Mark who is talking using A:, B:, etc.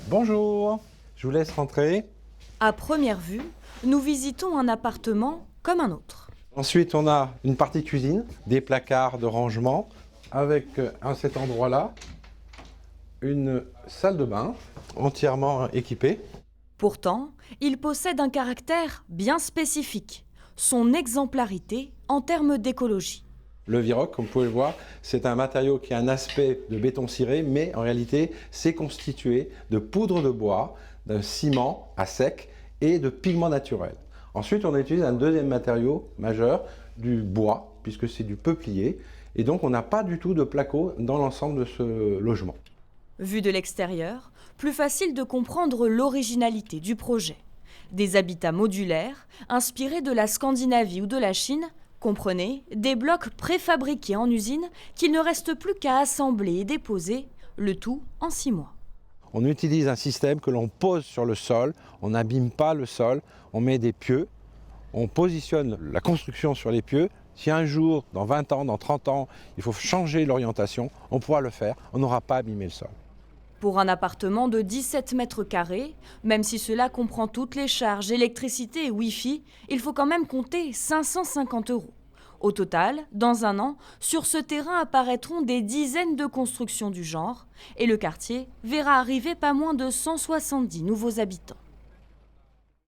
A: Bonjour, je vous laisse rentrer.
B: À première vue, nous visitons un appartement comme un autre.
A: Ensuite, on a une partie cuisine, des placards de rangement, avec à cet endroit-là, une salle de bain entièrement équipée.
B: Pourtant, il possède un caractère bien spécifique, son exemplarité en termes d'écologie.
A: Le Viroc, comme vous pouvez le voir, c'est un matériau qui a un aspect de béton ciré, mais en réalité, c'est constitué de poudre de bois, d'un ciment à sec et de pigments naturels. Ensuite, on utilise un deuxième matériau majeur, du bois, puisque c'est du peuplier. Et donc, on n'a pas du tout de placo dans l'ensemble de ce logement.
B: Vu de l'extérieur, plus facile de comprendre l'originalité du projet. Des habitats modulaires, inspirés de la Scandinavie ou de la Chine, comprenez, des blocs préfabriqués en usine qu'il ne reste plus qu'à assembler et déposer, le tout en 6 mois.
A: On utilise un système que l'on pose sur le sol, on n'abîme pas le sol, on met des pieux, on positionne la construction sur les pieux. Si un jour, dans 20 ans, dans 30 ans, il faut changer l'orientation, on pourra le faire, on n'aura pas abîmé le sol.
B: Pour un appartement de 17 mètres carrés, même si cela comprend toutes les charges, électricité et Wi-Fi, il faut quand même compter 550 €. Au total, dans un an, sur ce terrain apparaîtront des dizaines de constructions du genre et le quartier verra arriver pas moins de 170 nouveaux habitants.